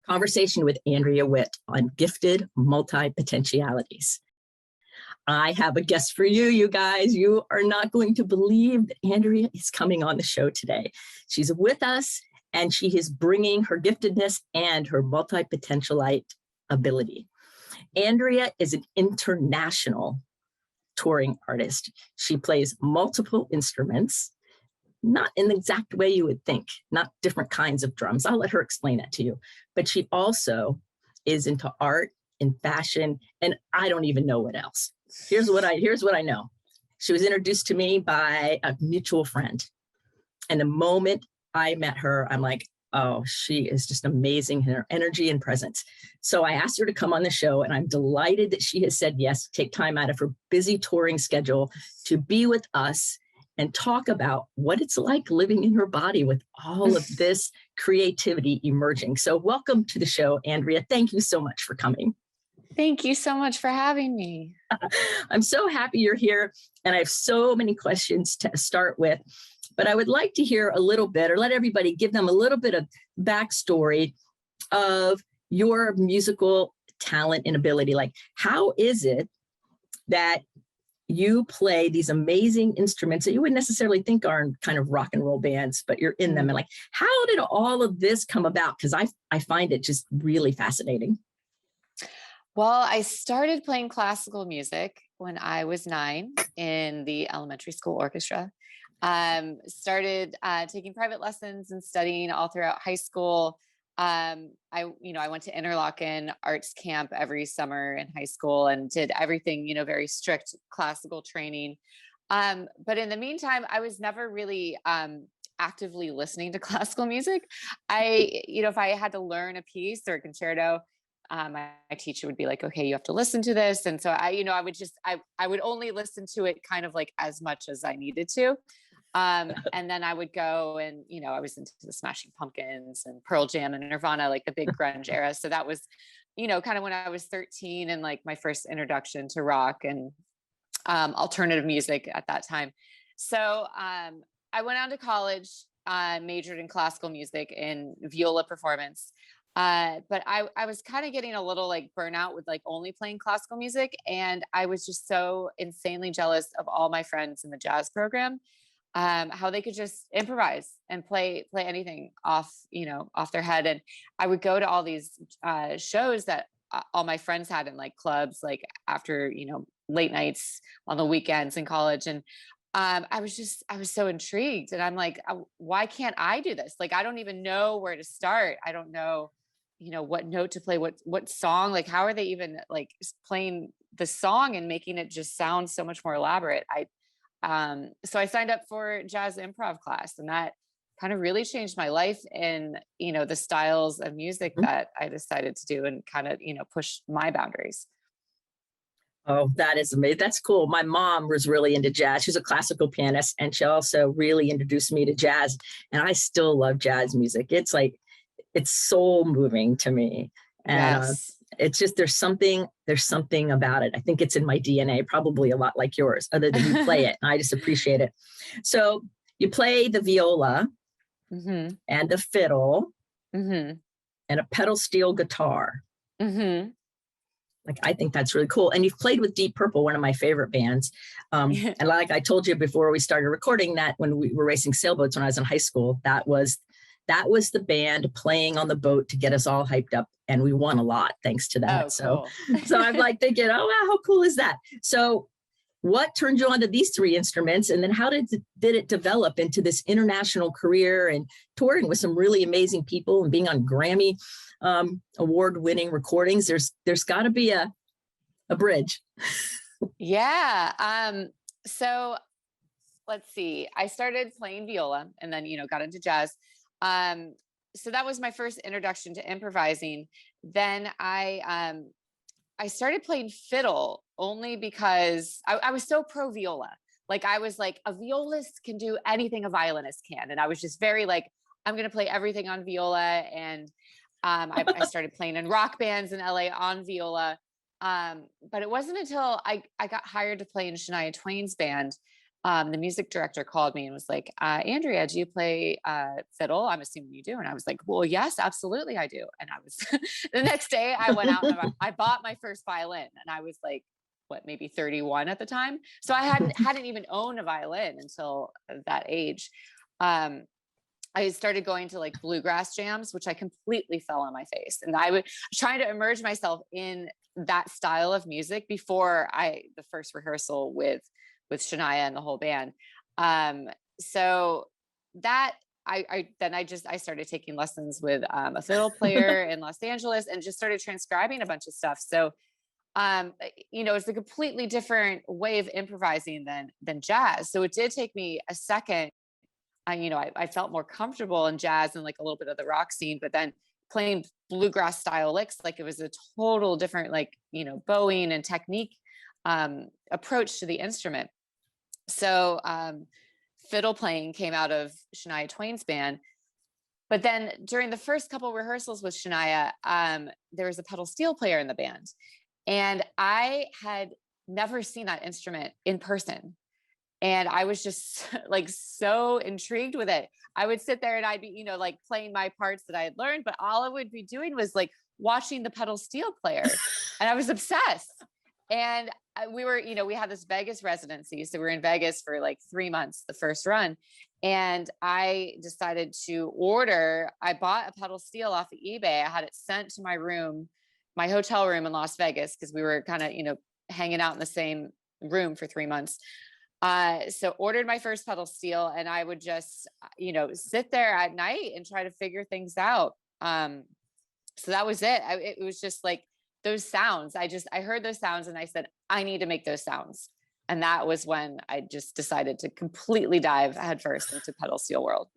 Conversation with Andrea Whitt on gifted multi-potentialities. I have a guest for you, you guys. You are not going to believe that Andrea is coming on the show today. She's with us and she is bringing her giftedness and her multi-potentialite ability. Andrea is an international touring artist. She plays multiple instruments, not in the exact way you would think, not different kinds of drums. I'll let her explain that to you. But she also is into art and fashion, and I don't even know what else. Here's what I know. She was introduced to me by a mutual friend. And the moment I met her, I'm like, oh, she is just amazing in her energy and presence. So I asked her to come on the show, and I'm delighted that she has said yes, take time out of her busy touring schedule to be with us and talk about what it's like living in her body with all of this creativity emerging. So welcome to the show, Andrea. Thank you so much for coming. Thank you so much for having me. I'm so happy you're here, and I have so many questions to start with, but I would like to hear a little bit, or let everybody give them a little bit of backstory of your musical talent and ability. Like, how is it that you play these amazing instruments that you wouldn't necessarily think are in kind of rock and roll bands, but you're in them? And like, how did all of this come about? Because I find it just really fascinating. Well, I started playing classical music when I was 9 in the elementary school orchestra. Started taking private lessons and studying all throughout high school. I went to Interlochen arts camp every summer in high school and did everything, very strict classical training. But in the meantime, I was never really actively listening to classical music. If I had to learn a piece or a concerto, my teacher would be like, okay, you have to listen to this. And so I would only listen to it kind of like as much as I needed to. And then I would go and, I was into the Smashing Pumpkins and Pearl Jam and Nirvana, like the big grunge era. So that was, kind of when I was 13 and like my first introduction to rock and alternative music at that time. So I went on to college, majored in classical music in viola performance. But I was kind of getting a little like burnout with like only playing classical music. And I was just so insanely jealous of all my friends in the jazz program, how they could just improvise and play anything off their head. And I would go to all these shows that all my friends had in like clubs, like after, late nights on the weekends in college. And I was so intrigued, and I'm like, why can't I do this? Like, I don't even know where to start. I don't know, what note to play, what song, like, how are they even like playing the song and making it just sound so much more elaborate? So I signed up for jazz improv class, and that kind of really changed my life in, the styles of music that I decided to do and kind of, push my boundaries. Oh, that is amazing. That's cool. My mom was really into jazz. She's a classical pianist, and she also really introduced me to jazz. And I still love jazz music. It's like, it's soul moving to me. And Yes. It's just, there's something about it. I think it's in my DNA, probably a lot like yours, other than you play it. And I just appreciate it. So you play the viola and the fiddle and a pedal steel guitar. Like, I think that's really cool. And you've played with Deep Purple, one of my favorite bands. And like I told you before we started recording, that when we were racing sailboats when I was in high school, that was the band playing on the boat to get us all hyped up. And we won a lot thanks to that. Oh, cool. So I'm like thinking, oh, wow, how cool is that? So what turned you on to these 3 instruments? And then how did it develop into this international career and touring with some really amazing people and being on Grammy award-winning recordings? There's got to be a bridge. Yeah. So let's see. I started playing viola and then, got into jazz. So that was my first introduction to improvising. Then I started playing fiddle only because I was so pro viola. Like, I was like, a violist can do anything a violinist can. And I was just very like, I'm going to play everything on viola. And I started playing in rock bands in LA on viola. But it wasn't until I got hired to play in Shania Twain's band the music director called me and was like, Andrea, do you play fiddle? I'm assuming you do. And I was like, well, yes, absolutely I do. And I was the next day I went out and I bought my first violin, and I was like, what, maybe 31 at the time. So I hadn't even owned a violin until that age. I started going to like bluegrass jams, which I completely fell on my face. And I was trying to immerse myself in that style of music before the first rehearsal with Shania and the whole band. So that I started taking lessons with a fiddle player in Los Angeles, and just started transcribing a bunch of stuff. So it's a completely different way of improvising than jazz. So it did take me a second. I felt more comfortable in jazz and like a little bit of the rock scene, but then playing bluegrass style licks, like it was a total different, like, bowing and technique approach to the instrument. So fiddle playing came out of Shania Twain's band. But then during the first couple rehearsals with Shania, there was a pedal steel player in the band. And I had never seen that instrument in person. And I was just like so intrigued with it. I would sit there and I'd be, like playing my parts that I had learned, but all I would be doing was like watching the pedal steel player. And I was obsessed. And we were, we had this Vegas residency. So we were in Vegas for like 3 months, the first run. And I decided I bought a pedal steel off of eBay. I had it sent to my room, my hotel room in Las Vegas, because we were kind of, hanging out in the same room for 3 months. So ordered my first pedal steel, and I would just, sit there at night and try to figure things out. So that was it. It was just like those sounds. I heard those sounds and I said, I need to make those sounds. And that was when I just decided to completely dive headfirst into pedal steel world.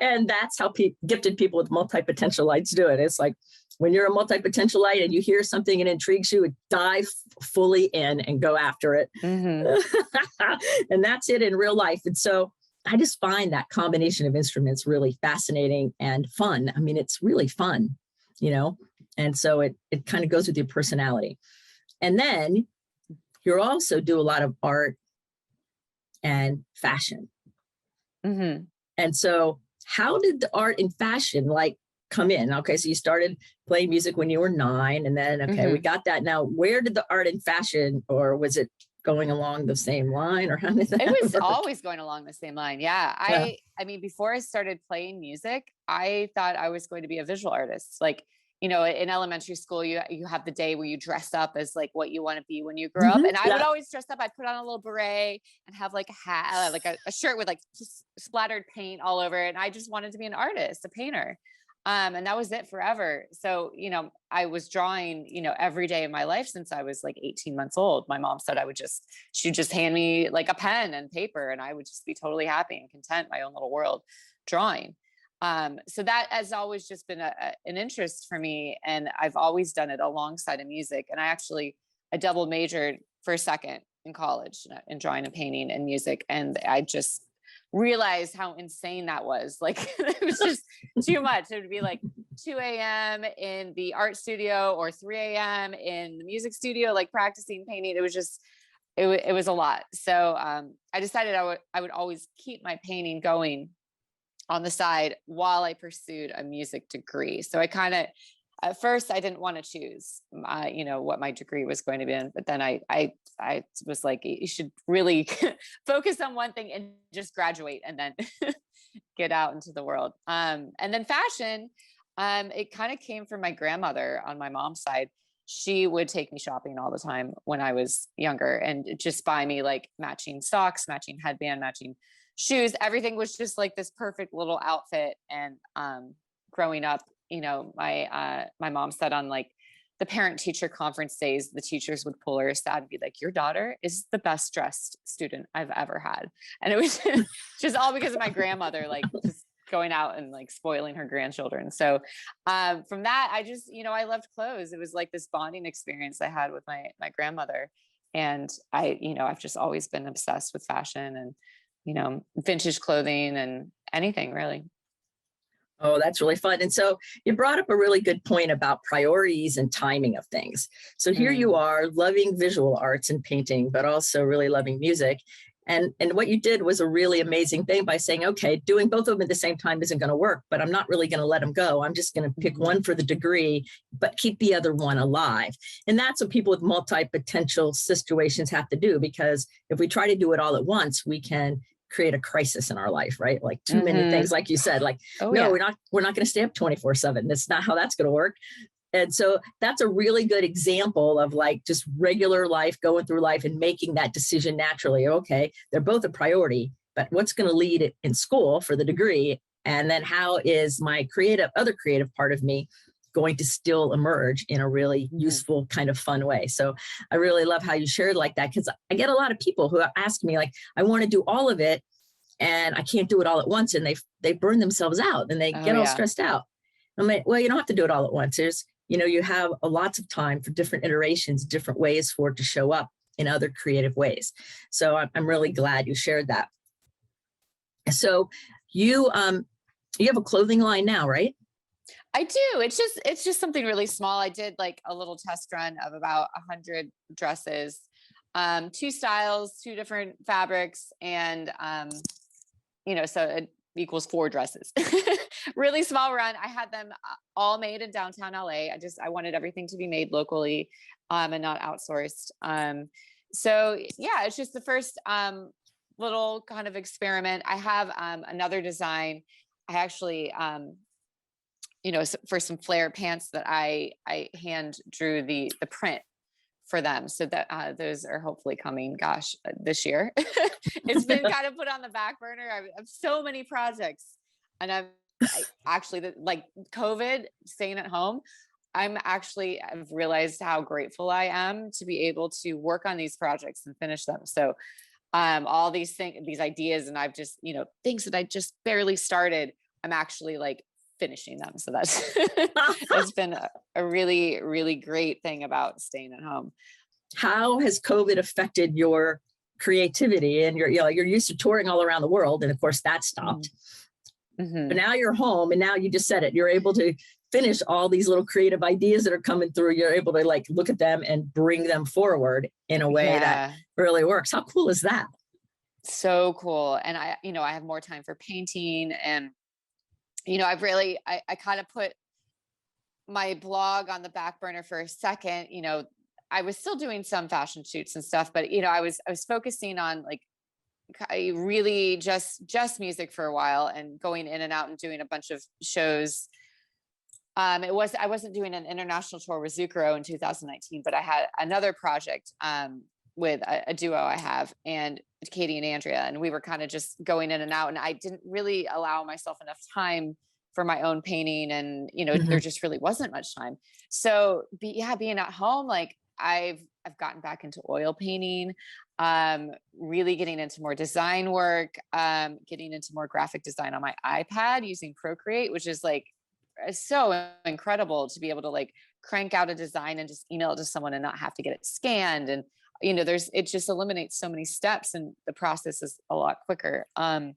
And that's how gifted people with multi-potentialites do it. It's like when you're a multi-potentialite and you hear something and intrigues you, dive fully in and go after it. Mm-hmm. And that's it in real life. And so I just find that combination of instruments really fascinating and fun. I mean, it's really fun, and so it kind of goes with your personality. And then you also do a lot of art and fashion. Mm-hmm. And so how did the art and fashion come in? Okay, so you started playing music when you were 9, and then, we got that. Now, where did the art and fashion, or was it going along the same line, or how did that It was work? always going along the same line. Yeah. I mean, before I started playing music, I thought I was going to be a visual artist. Like, in elementary school, you have the day where you dress up as like what you want to be when you grow up. And I would always dress up. I'd put on a little beret and have like a hat, like a shirt with like just splattered paint all over it. And I just wanted to be an artist, a painter. And that was it forever. So, I was drawing, every day of my life since I was like 18 months old. My mom said she'd just hand me like a pen and paper, and I would just be totally happy and content, my own little world drawing. So that has always just been an interest for me. And I've always done it alongside of music. And I double majored for a second in college in drawing and painting and music. And I just realized how insane that was. Like, it was just too much. It would be like 2 a.m. in the art studio or 3 a.m. in the music studio, like practicing painting. It was just, it was a lot. So I decided I would always keep my painting going on the side while I pursued a music degree. So at first I didn't want to choose, what my degree was going to be in, but then I was like, you should really focus on one thing and just graduate and then get out into the world. And then fashion, it kind of came from my grandmother on my mom's side. She would take me shopping all the time when I was younger and just buy me like matching socks, matching headband, matching shoes. Everything was just like this perfect little outfit. And growing up, my mom said on like the parent teacher conference days, the teachers would pull her aside and be like, your daughter is the best dressed student I've ever had. And it was just all because of my grandmother, like just going out and like spoiling her grandchildren. So from that, I just, I loved clothes. It was like this bonding experience I had with my grandmother. And I've just always been obsessed with fashion and, vintage clothing and anything really. Oh, that's really fun. And so you brought up a really good point about priorities and timing of things. So here you Mm. are loving visual arts and painting, but also really loving music. And what you did was a really amazing thing by saying, okay, doing both of them at the same time isn't going to work, but I'm not really going to let them go. I'm just going to pick one for the degree, but keep the other one alive. And that's what people with multi-potential situations have to do, because if we try to do it all at once, we can create a crisis in our life, right? Like too many things, like you said, like, Oh, no, yeah. we're not going to stay up 24/7. That's not how that's going to work. And so that's a really good example of like just regular life, going through life and making that decision naturally. Okay, they're both a priority, but what's going to lead it in school for the degree? And then how is my other creative part of me going to still emerge in a really useful kind of fun way? So I really love how you shared like that, because I get a lot of people who ask me like, I want to do all of it and I can't do it all at once. And they burn themselves out and they Oh, get all yeah. stressed out. I'm like, well, you don't have to do it all at once. You have lots of time for different iterations, different ways for it to show up in other creative ways. So I'm really glad you shared that. So you have a clothing line now, right? I do. It's just something really small. I did like a little test run of about 100 dresses, 2 styles, 2 different fabrics, and so it equals 4 dresses. Really small run. I had them all made in downtown LA. I wanted everything to be made locally, and not outsourced. So yeah, it's just the first little kind of experiment. I have another design. I actually for some flare pants that I hand drew the print for them, so that those are hopefully coming, this year. It's been kind of put on the back burner. I have so many projects, and I actually, like COVID, staying at home, I've realized how grateful I am to be able to work on these projects and finish them. So all these things, these ideas, and I've just, things that I just barely started, I'm actually like finishing them. So that's it's been a really, really great thing about staying at home. How has COVID affected your creativity? And you're used to touring all around the world, and of course that stopped. But now you're home, and now you just said it, you're able to finish all these little creative ideas that are coming through. You're able to like look at them and bring them forward in a way that really works. How cool is that? So cool. And I have more time for painting, and I kind of put my blog on the back burner for a second. I was still doing some fashion shoots and stuff, but I was focusing on like really just music for a while, and going in and out and doing a bunch of shows. I wasn't doing an international tour with Zucchero in 2019, but I had another project with a duo I have, and Katie and Andrea, and we were kind of just going in and out, and I didn't really allow myself enough time for my own painting, and there just really wasn't much time. So being at home, like I've gotten back into oil painting, really getting into more design work, getting into more graphic design on my iPad using Procreate, which is like so incredible to be able to like crank out a design and just email it to someone and not have to get it scanned. And it just eliminates so many steps, and the process is a lot quicker. On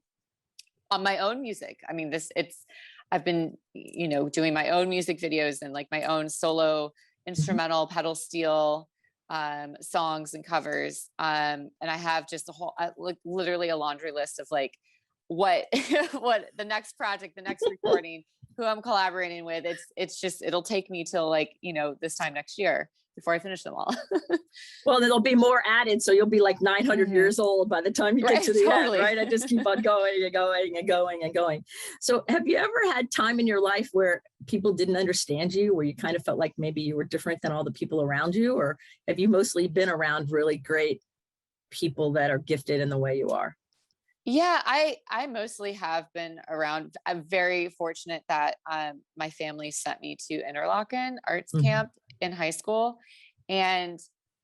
my own music, I've been doing my own music videos and like my own solo instrumental pedal steel songs and covers, and I have just like literally a laundry list of like what what the next project, the next recording, who I'm collaborating with. It'll take me till like this time next year before I finish them all. Well, there'll be more added, so you'll be like 900 years old by the time you get to the end, right? I just keep on going and going and going and going. So have you ever had time in your life where people didn't understand you, where you kind of felt like maybe you were different than all the people around you? Or have you mostly been around really great people that are gifted in the way you are? Yeah, I mostly have been around. I'm very fortunate that my family sent me to Interlochen Arts Camp in high school. And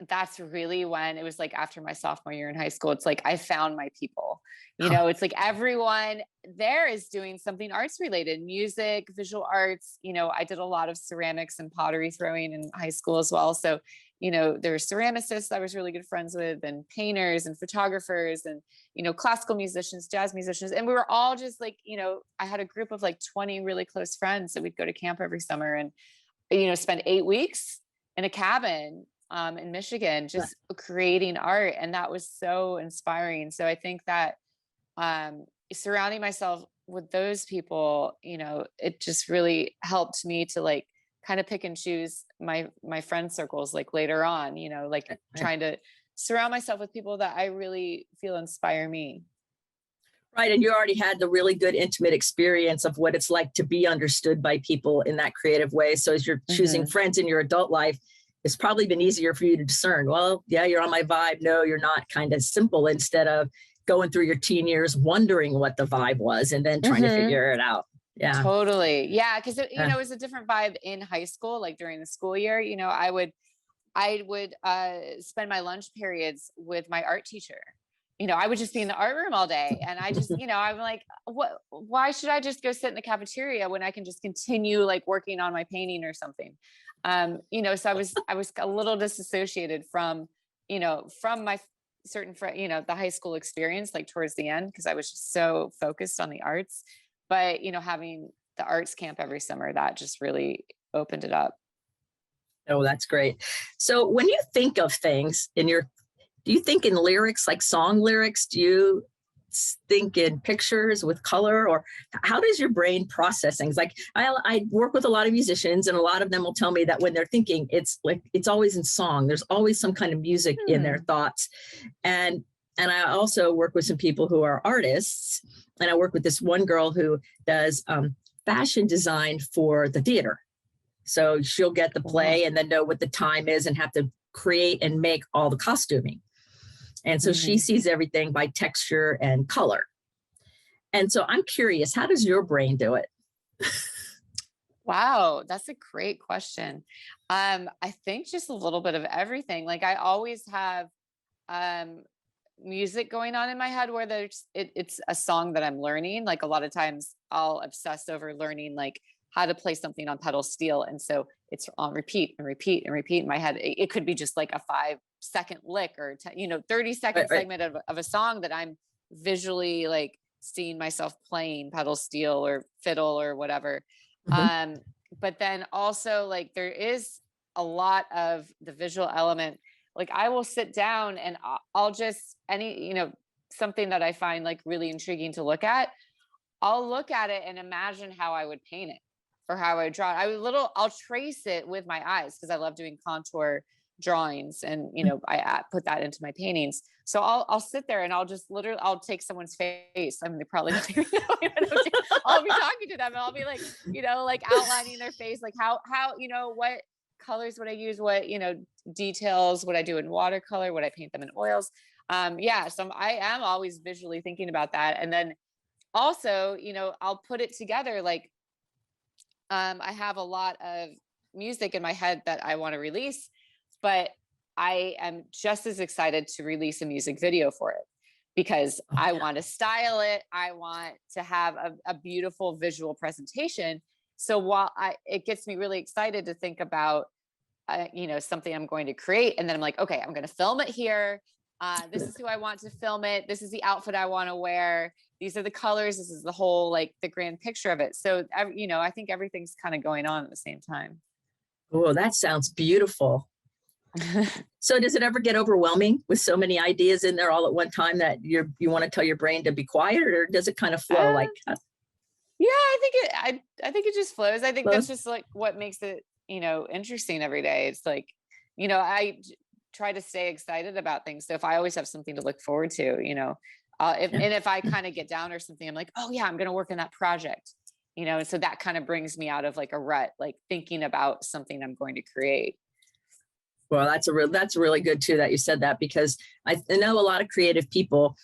that's really when it was like after my sophomore year in high school, it's like I found my people. It's like everyone there is doing something arts related, music, visual arts. I did a lot of ceramics and pottery throwing in high school as well. So there were ceramicists I was really good friends with, and painters and photographers and, classical musicians, jazz musicians. And we were all just like, I had a group of like 20 really close friends that we'd go to camp every summer and, spend 8 weeks in a cabin in Michigan, just creating art. And that was so inspiring. So I think that surrounding myself with those people, it just really helped me to like kind of pick and choose my friend circles, like later on, like trying to surround myself with people that I really feel inspire me. Right. And you already had the really good intimate experience of what it's like to be understood by people in that creative way. So as you're choosing friends in your adult life, it's probably been easier for you to discern, well, yeah, you're on my vibe. No, you're not, kind of simple, instead of going through your teen years wondering what the vibe was and then trying to figure it out. Yeah. Totally. Yeah. Cause it was a different vibe in high school, like during the school year, I would spend my lunch periods with my art teacher. I would just be in the art room all day. And I just, I'm like, why should I just go sit in the cafeteria when I can just continue like working on my painting or something? So I was a little disassociated from my certain friend, the high school experience, like towards the end, because I was just so focused on the arts. But, having the arts camp every summer, that just really opened it up. Oh, that's great. So when you think of things do you think in lyrics, like song lyrics? Do you think in pictures with color, or how does your brain process things? Like I work with a lot of musicians, and a lot of them will tell me that when they're thinking, it's always in song. There's always some kind of music in their thoughts. And I also work with some people who are artists, and I work with this one girl who does fashion design for the theater. So she'll get the play and then know what the time is and have to create and make all the costuming. And so she sees everything by texture and color. And so I'm curious, how does your brain do it? Wow, that's a great question. I think just a little bit of everything. Like I always have music going on in my head where it's a song that I'm learning. Like a lot of times I'll obsess over learning like how to play something on pedal steel. And so it's on repeat and repeat and repeat in my head. It could be just like a 5-second lick or 30-second segment of a song that I'm visually like seeing myself playing pedal steel or fiddle or whatever. But then also like there is a lot of the visual element. Like I will sit down and I'll just something that I find like really intriguing to look at. I'll look at it and imagine how I would paint it or how I would draw it. I'll trace it with my eyes because I love doing contour drawings, and I put that into my paintings. So I'll sit there and I'll just I'll take someone's face. I mean, they probably don't even know what I'm doing. I'll be talking to them and I'll be like, like outlining their face, like how what colors would I use, what details would I do in watercolor, would I paint them in oils. So I am always visually thinking about that. And then also, I'll put it together. Like I have a lot of music in my head that I want to release, but I am just as excited to release a music video for it because I want to style it. I want to have a beautiful visual presentation. So while it gets me really excited to think about, something I'm going to create. And then I'm like, okay, I'm going to film it here. This is who I want to film it. This is the outfit I want to wear. These are the colors. This is the whole, like the grand picture of it. So, I think everything's kind of going on at the same time. Oh, that sounds beautiful. So does it ever get overwhelming with so many ideas in there all at one time that you want to tell your brain to be quiet, or does it kind of flow like? Yeah, I think it just flows. I think that's just like what makes it, interesting every day. It's like, I try to stay excited about things. So if I always have something to look forward to, if I kind of get down or something, I'm like, oh yeah, I'm going to work on that project, and so that kind of brings me out of like a rut, like thinking about something I'm going to create. Well, that's really good too that you said that, because I know a lot of creative people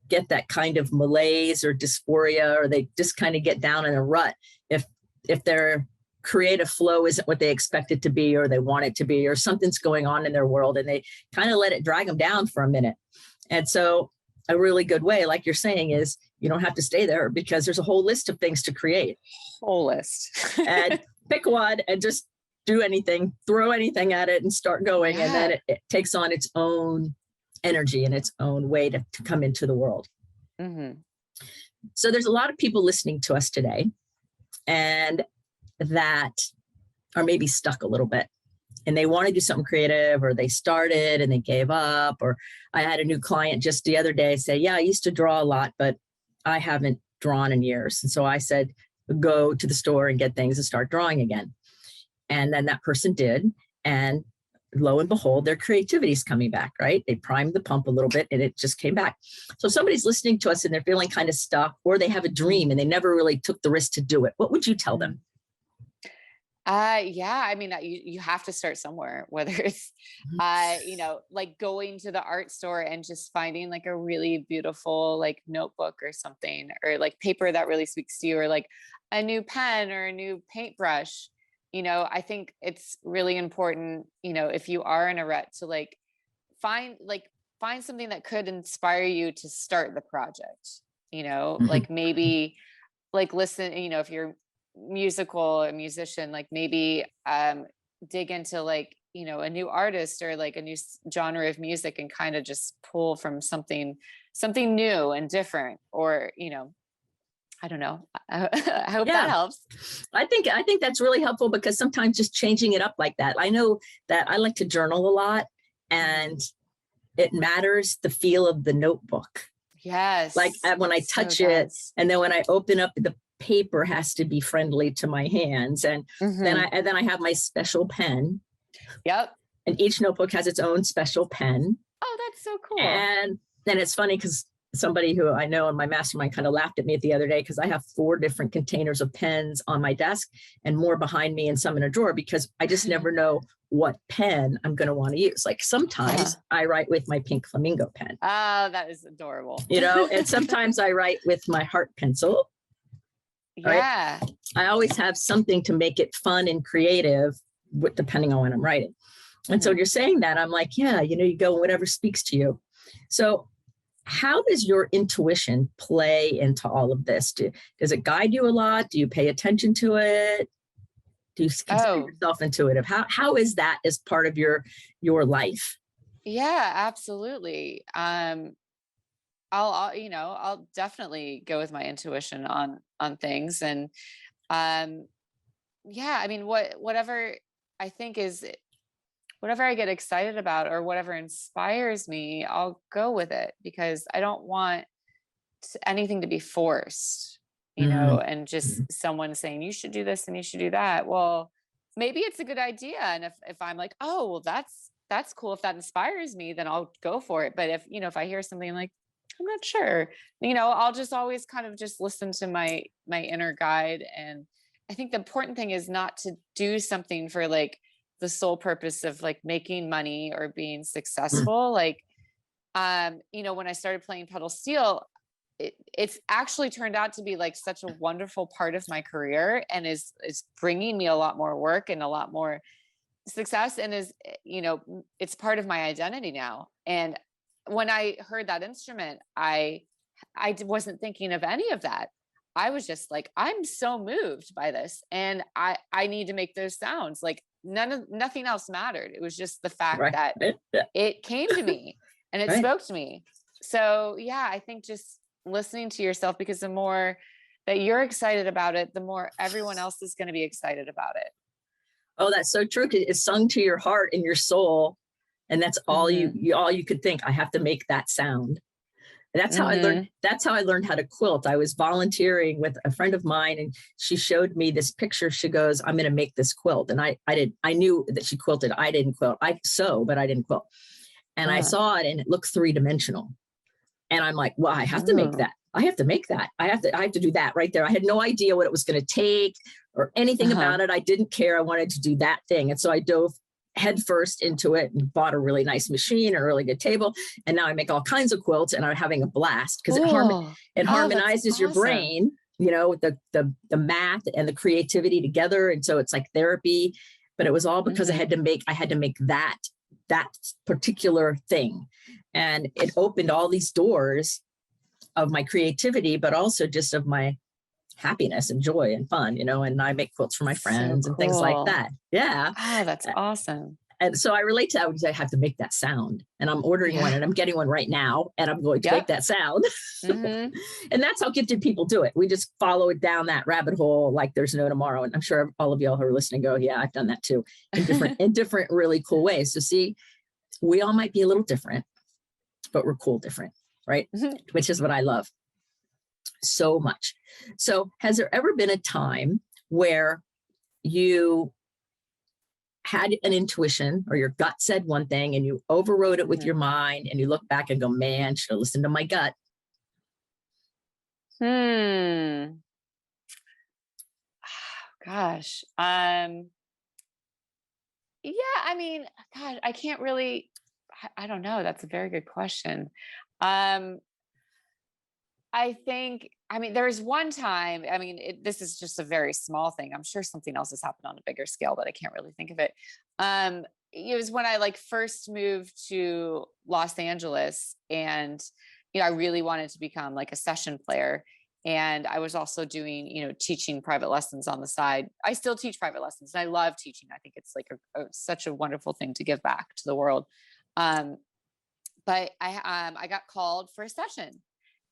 get that kind of malaise or dysphoria, or they just kind of get down in a rut if their creative flow isn't what they expect it to be, or they want it to be, or something's going on in their world and they kind of let it drag them down for a minute. And so a really good way, like you're saying, is you don't have to stay there because there's a whole list of things to create. Whole list. And pick one and just do anything, throw anything at it and start going. Yeah. And then it takes on its own energy and its own way to come into the world. Mm-hmm. So there's a lot of people listening to us today and that are maybe stuck a little bit and they want to do something creative, or they started and they gave up. Or I had a new client just the other day say, yeah, I used to draw a lot, but I haven't drawn in years. And so I said, go to the store and get things and start drawing again. And then that person did. And lo and behold, their creativity is coming back, right? They primed the pump a little bit and it just came back. So if somebody's listening to us and they're feeling kind of stuck, or they have a dream and they never really took the risk to do it, what would you tell them? Yeah, I mean, you have to start somewhere, whether it's, like going to the art store and just finding like a really beautiful, like notebook or something, or like paper that really speaks to you, or like a new pen or a new paintbrush. I think it's really important, if you are in a rut, to find something that could inspire you to start the project, like maybe listen, if you're a musician, like maybe dig into a new artist or like a new genre of music and kind of just pull from something new and different, or I don't know. I hope that helps. I think that's really helpful, because sometimes just changing it up like that. I know that I like to journal a lot, and it matters the feel of the notebook. Yes. Like when I touch it, and then when I open up, the paper has to be friendly to my hands. And then I have my special pen. Yep. And each notebook has its own special pen. Oh, that's so cool. And then it's funny because somebody who I know in my mastermind kind of laughed at me the other day, because I have 4 different containers of pens on my desk and more behind me and some in a drawer, because I just never know what pen I'm going to want to use. Like sometimes I write with my pink flamingo pen. Oh, that is adorable. And sometimes I write with my heart pencil. Yeah. Right? I always have something to make it fun and creative, depending on what I'm writing. And so you're saying that, I'm like, yeah, you go whatever speaks to you. So how does your intuition play into all of this? Does it guide you a lot? Do you pay attention to it? Do you consider yourself intuitive? How is that as part of your life? Yeah, absolutely. I'll definitely go with my intuition on things. And I mean, whatever I think is, whatever I get excited about or whatever inspires me, I'll go with it, because I don't want anything to be forced, and just someone saying you should do this and you should do that. Well, maybe it's a good idea. And if I'm like, oh, well, that's cool. If that inspires me, then I'll go for it. But if I hear something like, I'm not sure, I'll just always kind of just listen to my inner guide. And I think the important thing is not to do something for like the sole purpose of like making money or being successful. Like, when I started playing pedal steel, it's actually turned out to be like such a wonderful part of my career, and is bringing me a lot more work and a lot more success, and is, it's part of my identity now. And when I heard that instrument, I wasn't thinking of any of that. I was just like, I'm so moved by this, and I need to make those sounds. Like nothing else mattered. It was just the fact that it came to me and it spoke to me. So yeah, I think just listening to yourself, because the more that you're excited about it, the more everyone else is going to be excited about it. Oh, that's so true. It's sung to your heart and your soul. And that's all you could think. I have to make that sound. And that's how I learned. That's how I learned how to quilt. I was volunteering with a friend of mine, and she showed me this picture. She goes, "I'm going to make this quilt." And I knew that she quilted. I didn't quilt. I sew, but I didn't quilt. And I saw it, and it looked 3-dimensional. And I'm like, well, I have to make that. I have to make that. I have to do that right there. I had no idea what it was going to take or anything about it. I didn't care. I wanted to do that thing. And so I dove headfirst into it and bought a really nice machine, a really good table. And now I make all kinds of quilts, and I'm having a blast, because it harmonizes your brain, with the math and the creativity together. And so it's like therapy, but it was all because I had to make that particular thing. And it opened all these doors of my creativity, but also just of my happiness and joy and fun, and I make quilts for my So friends and things like cool. that. Yeah. Oh, that's awesome. And so I relate to that because I have to make that sound, and I'm ordering one Yeah. and I'm getting one right now and I'm going to make Yep. that sound. Mm-hmm. And that's how gifted people do it. We just follow it down that rabbit hole like there's no tomorrow. And I'm sure all of y'all who are listening go, yeah, I've done that too, in different really cool ways. So see, we all might be a little different, but we're cool different, right? Which is what I love so much. So has there ever been a time where you had an intuition or your gut said one thing and you overrode it with your mind and you look back and go, man, should have listened to my gut? Gosh. Yeah, I mean, God, I can't really, I don't know. That's a very good question. Um, I think, I mean, there's one time, I mean, this is just a very small thing. I'm sure something else has happened on a bigger scale, but I can't really think of it. It was when I like first moved to Los Angeles, and, I really wanted to become like a session player. And I was also doing, teaching private lessons on the side. I still teach private lessons and I love teaching. I think it's like such a wonderful thing to give back to the world. Um, but I got called for a session.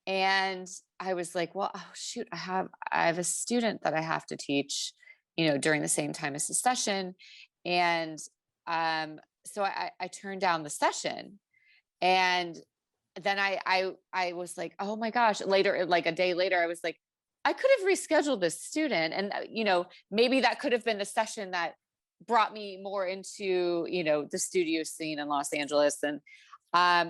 And I was like, well, oh shoot, I have a student that I have to teach, during the same time as the session. And so I turned down the session. And then I was like, oh my gosh, later, like a day later, I was like, I could have rescheduled this student. And, maybe that could have been the session that brought me more into, the studio scene in Los Angeles. And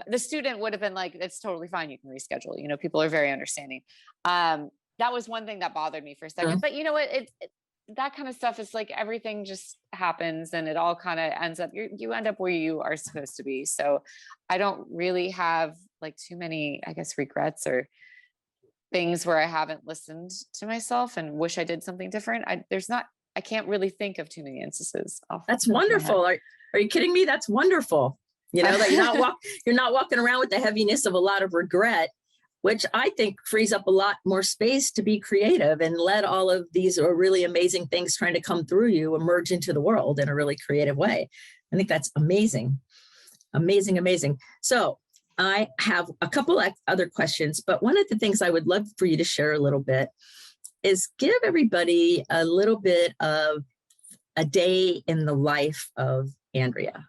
the student would have been like, it's totally fine. You can reschedule, people are very understanding. That was one thing that bothered me for a second, but you know what, that kind of stuff is like, everything just happens and it all kind of ends up, you end up where you are supposed to be. So I don't really have like too many, I guess, regrets or things where I haven't listened to myself and wish I did something different. I can't really think of too many instances. That's wonderful. Are you kidding me? That's wonderful. That you're not walking around with the heaviness of a lot of regret, which I think frees up a lot more space to be creative and let all of these really amazing things trying to come through you emerge into the world in a really creative way. I think that's amazing. Amazing, amazing. So I have a couple other questions, but one of the things I would love for you to share a little bit is give everybody a little bit of a day in the life of Andrea.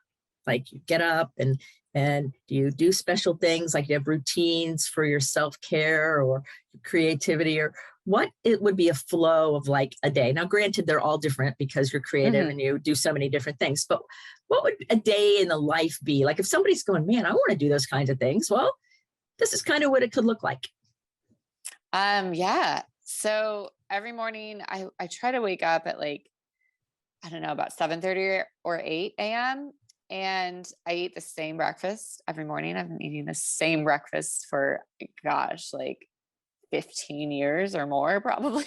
Like you get up and do you do special things, like you have routines for your self-care or creativity, or what it would be a flow of like a day? Now, granted, they're all different because you're creative and you do so many different things, but what would a day in the life be? Like if somebody's going, man, I want to do those kinds of things. Well, this is kind of what it could look like. Yeah. So every morning I try to wake up at like, I don't know, about 7:30 or 8 a.m. And I eat the same breakfast every morning. I've been eating the same breakfast for, gosh, like 15 years or more, probably.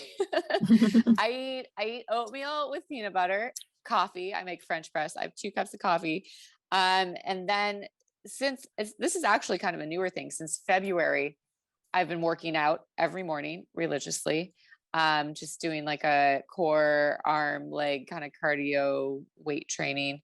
I eat oatmeal with peanut butter, coffee. I make French press. I have 2 cups of coffee. And then this is actually kind of a newer thing, since February, I've been working out every morning religiously. Just doing like a core, arm, leg kind of cardio weight training.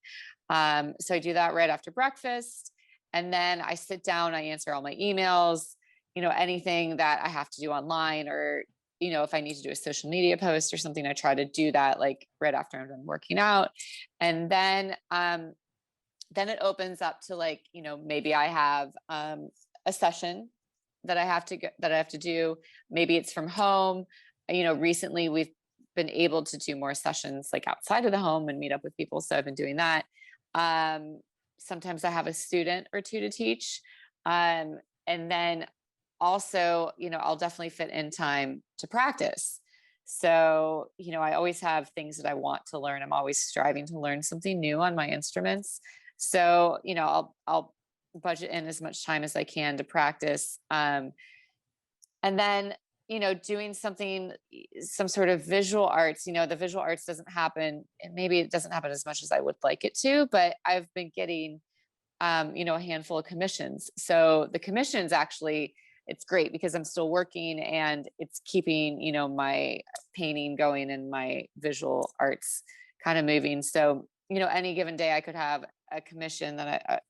So I do that right after breakfast. And then I sit down, I answer all my emails, anything that I have to do online, or, if I need to do a social media post or something, I try to do that like right after I'm done working out. And then it opens up to like, maybe I have a session that I have to do. Maybe it's from home. Recently we've been able to do more sessions like outside of the home and meet up with people. So I've been doing that. Sometimes I have a student or two to teach. And then also, I'll definitely fit in time to practice. So, I always have things that I want to learn. I'm always striving to learn something new on my instruments. So, I'll budget in as much time as I can to practice. And then, doing some sort of visual arts, the visual arts doesn't happen, and maybe it doesn't happen as much as I would like it to, but I've been getting, a handful of commissions. So the commissions actually it's great because I'm still working and it's keeping, my painting going and my visual arts kind of moving. So, any given day I could have a commission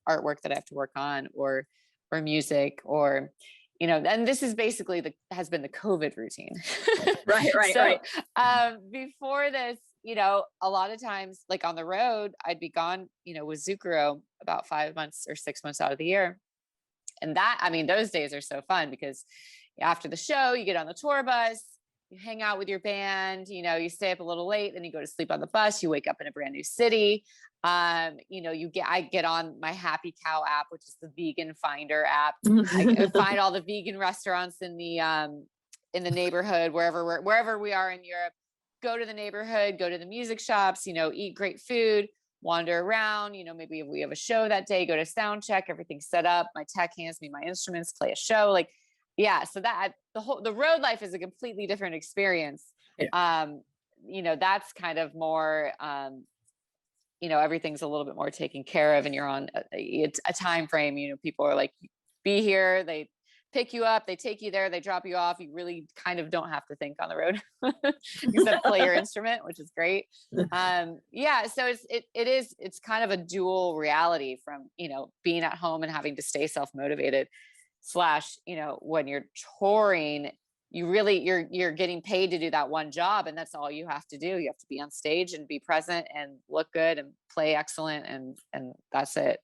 artwork that I have to work on, or music, or, and this is basically has been the COVID routine. Right. So, before this, a lot of times, like on the road, I'd be gone, with Zucchero about 5 months or 6 months out of the year. And those days are so fun because after the show, you get on the tour bus, you hang out with your band, you stay up a little late, then you go to sleep on the bus, you wake up in a brand new city. I get on my Happy Cow app, which is the vegan finder app. I find all the vegan restaurants in the neighborhood, wherever we are in Europe. Go to the neighborhood, go to the music shops, eat great food, wander around, maybe if we have a show that day, go to sound check, everything's set up. My tech hands me my instruments, play a show. So that the road life is a completely different experience. Yeah. That's kind of more, everything's a little bit more taken care of, and you're on a time frame. People are like, be here, they pick you up, they take you there, they drop you off. You really kind of don't have to think on the road except play your instrument, which is great. So it's kind of a dual reality from, being at home and having to stay self-motivated / when you're touring, you're getting paid to do that one job, and that's all you have to do. You have to be on stage and be present and look good and play excellent, and that's it.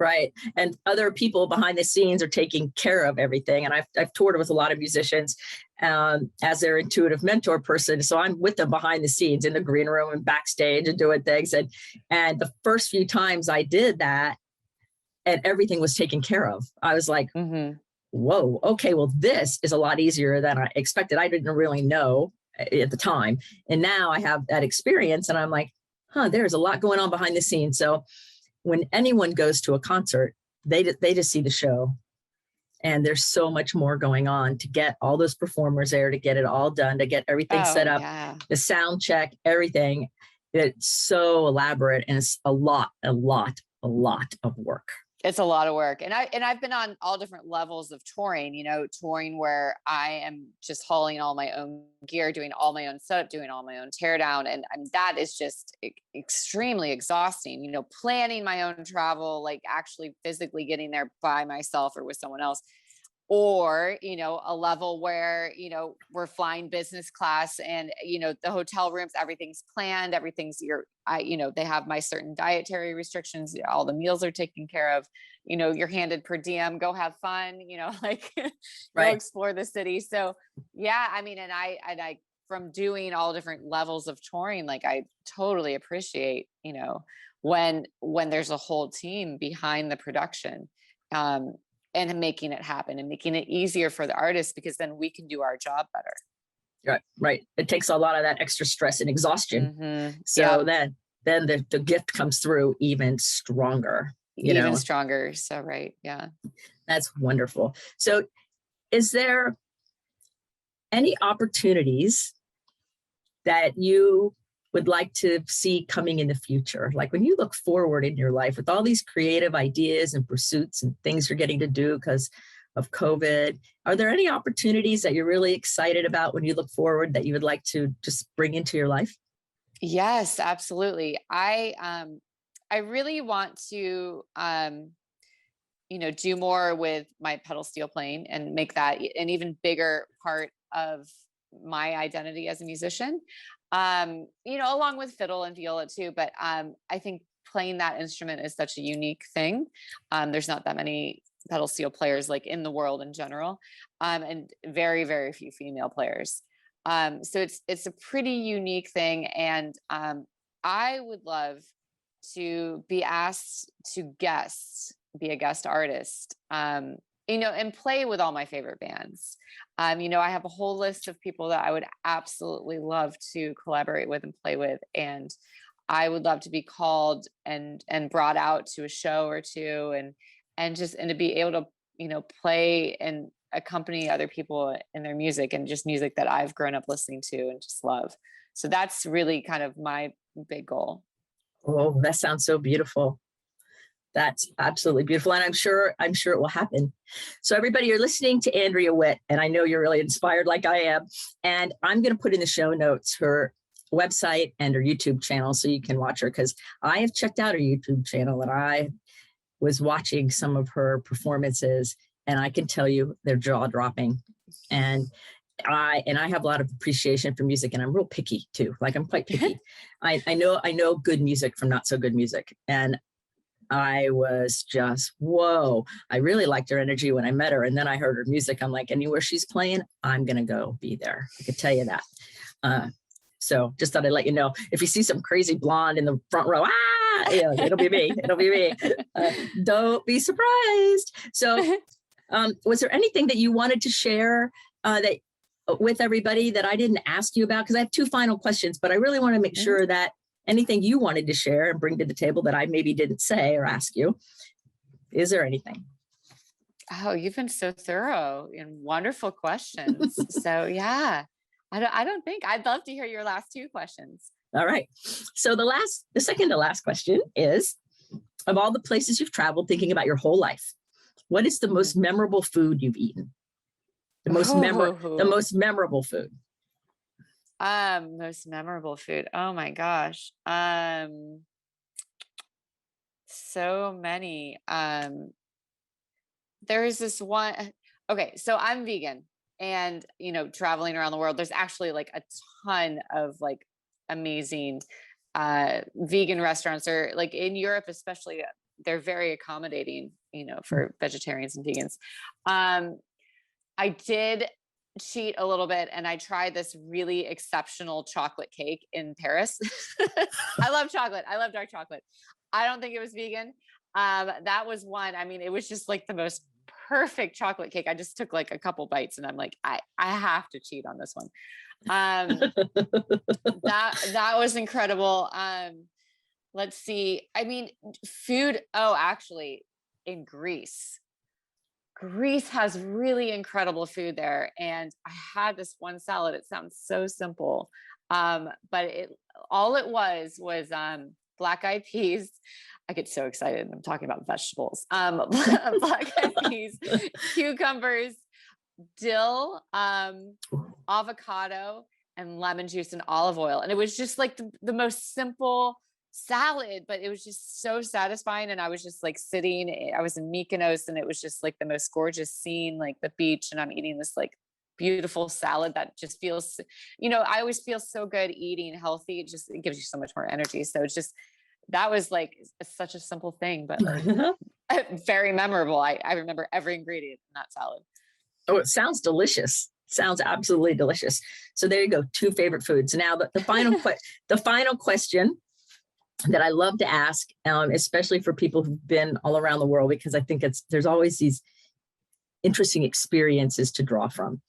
Right. And other people behind the scenes are taking care of everything. And I've toured with a lot of musicians as their intuitive mentor person. So I'm with them behind the scenes in the green room and backstage and doing things. And the first few times I did that and everything was taken care of, I was like, whoa, okay, well, this is a lot easier than I expected. I didn't really know at the time. And now I have that experience and I'm like, there's a lot going on behind the scenes. So when anyone goes to a concert, they just see the show, and there's so much more going on to get all those performers there, to get it all done, to get everything set up, the sound check, everything. It's so elaborate, and it's a lot of work. It's a lot of work. And I've been on all different levels of touring, touring where I am just hauling all my own gear, doing all my own setup, doing all my own teardown. And that is just extremely exhausting, planning my own travel, like actually physically getting there by myself or with someone else. Or, a level where, we're flying business class and, the hotel rooms, everything's planned, they have my certain dietary restrictions, all the meals are taken care of, you're handed per diem, go have fun, go explore the city. So, yeah, and I, from doing all different levels of touring, I totally appreciate, when there's a whole team behind the production, and making it happen and making it easier for the artist, because then we can do our job better. Right. It takes a lot of that extra stress and exhaustion. So then the gift comes through even stronger. Even stronger. So, right. Yeah. That's wonderful. So is there any opportunities that you would like to see coming in the future? Like when you look forward in your life with all these creative ideas and pursuits and things you're getting to do because of COVID, are there any opportunities that you're really excited about when you look forward that you would like to just bring into your life? Yes, absolutely. I really want to, do more with my pedal steel playing and make that an even bigger part of my identity as a musician. Along with fiddle and viola too, but I think playing that instrument is such a unique thing. There's not that many pedal steel players in the world in general, and very, very few female players. So it's a pretty unique thing, and I would love to be asked to be a guest artist, and play with all my favorite bands. I have a whole list of people that I would absolutely love to collaborate with and play with. And I would love to be called and brought out to a show or two and to be able to, play and accompany other people in their music, and just music that I've grown up listening to and just love. So that's really kind of my big goal. Oh, that sounds so beautiful. That's absolutely beautiful. And I'm sure it will happen. So everybody, you're listening to Andrea Whitt, and I know you're really inspired like I am. And I'm going to put in the show notes her website and her YouTube channel so you can watch her, because I have checked out her YouTube channel and I was watching some of her performances, and I can tell you they're jaw dropping. And I have a lot of appreciation for music, and I'm real picky too. Like, I'm quite picky. I know good music from not so good music. And I was just, whoa, I really liked her energy when I met her. And then I heard her music. I'm like, anywhere she's playing, I'm going to go be there. I could tell you that. So just thought I'd let you know, if you see some crazy blonde in the front row, yeah, it'll be me. It'll be me. Don't be surprised. So was there anything that you wanted to share that with everybody that I didn't ask you about? Because I have two final questions, but I really want to make sure that anything you wanted to share and bring to the table that I maybe didn't say or ask you. Is there anything? Oh, you've been so thorough and wonderful questions. So yeah, I don't think. I'd love to hear your last two questions. All right. So the second to last question is, of all the places you've traveled, thinking about your whole life, what is the most memorable food you've eaten? The most memorable food. Most memorable food. Oh my gosh. So many. There's this one. Okay, so I'm vegan, and traveling around the world, there's actually like a ton of like amazing vegan restaurants, or like in Europe especially, they're very accommodating, for vegetarians and vegans. I did cheat a little bit, and I tried this really exceptional chocolate cake in Paris. I love chocolate. I love dark chocolate. I don't think it was vegan. That was one. I mean, it was just like the most perfect chocolate cake. I just took like a couple bites, and I'm like, I have to cheat on this one. That was incredible. Let's see. I mean, food. Oh, actually, in Greece. Greece has really incredible food there. And I had this one salad. It sounds so simple. But all it was black-eyed peas. I get so excited. I'm talking about vegetables. Black-eyed peas, cucumbers, dill, avocado, and lemon juice and olive oil. And it was just like the most simple salad, but it was just so satisfying. And I was just like I was in Mykonos, and it was just like the most gorgeous scene, like the beach. And I'm eating this like beautiful salad that just feels, I always feel so good eating healthy. It gives you so much more energy. So it's just, that was like such a simple thing, but like very memorable. I remember every ingredient in that salad. Oh, it sounds delicious. Sounds absolutely delicious. So there you go. Two favorite foods. Now the final question that I love to ask, especially for people who've been all around the world, because I think there's always these interesting experiences to draw from.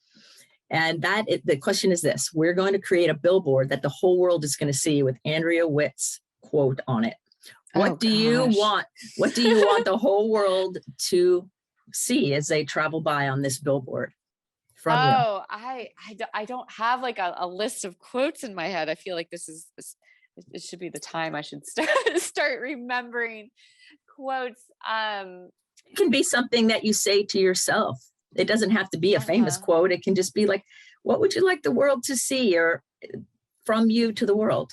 And the question is this: we're going to create a billboard that the whole world is going to see with Andrea Whitt's quote on it. What do you want the whole world to see as they travel by on this billboard from you? Oh, I don't have like a list of quotes in my head. I feel like it should be the time I should start remembering quotes. It can be something that you say to yourself. It doesn't have to be a famous quote. It can just be like, what would you like the world to see, or from you to the world?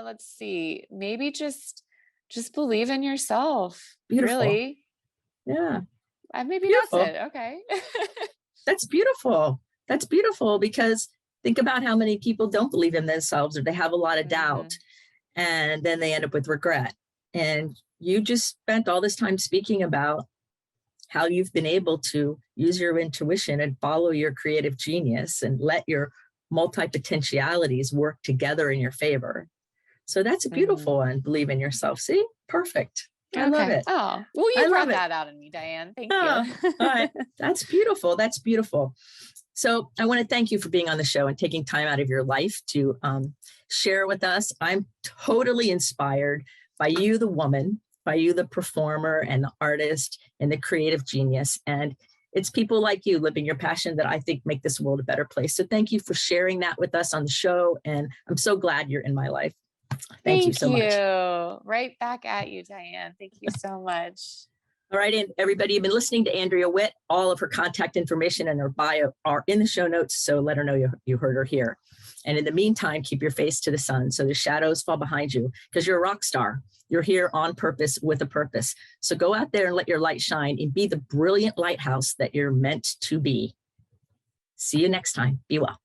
Let's see. Maybe just believe in yourself. Beautiful. Really? Yeah. Maybe beautiful. That's it. Okay. That's beautiful. That's beautiful, because think about how many people don't believe in themselves, or they have a lot of doubt, and then they end up with regret. And you just spent all this time speaking about how you've been able to use your intuition and follow your creative genius and let your multi-potentialities work together in your favor. So that's a beautiful one. Believe in yourself. See? Perfect. I love it. Oh, well, you brought that out in me, Diane. Thank you. All right. That's beautiful. That's beautiful. So I want to thank you for being on the show and taking time out of your life to share with us. I'm totally inspired by you, the woman, by you, the performer and the artist and the creative genius. And it's people like you living your passion that I think make this world a better place. So thank you for sharing that with us on the show. And I'm so glad you're in my life. Thank you so much. Right back at you, Diane. Thank you so much. All right, and everybody, you've been listening to Andrea Whitt. All of her contact information and her bio are in the show notes, so let her know you heard her here. And in the meantime, keep your face to the sun so the shadows fall behind you, because you're a rock star. You're here on purpose with a purpose. So go out there and let your light shine and be the brilliant lighthouse that you're meant to be. See you next time. Be well.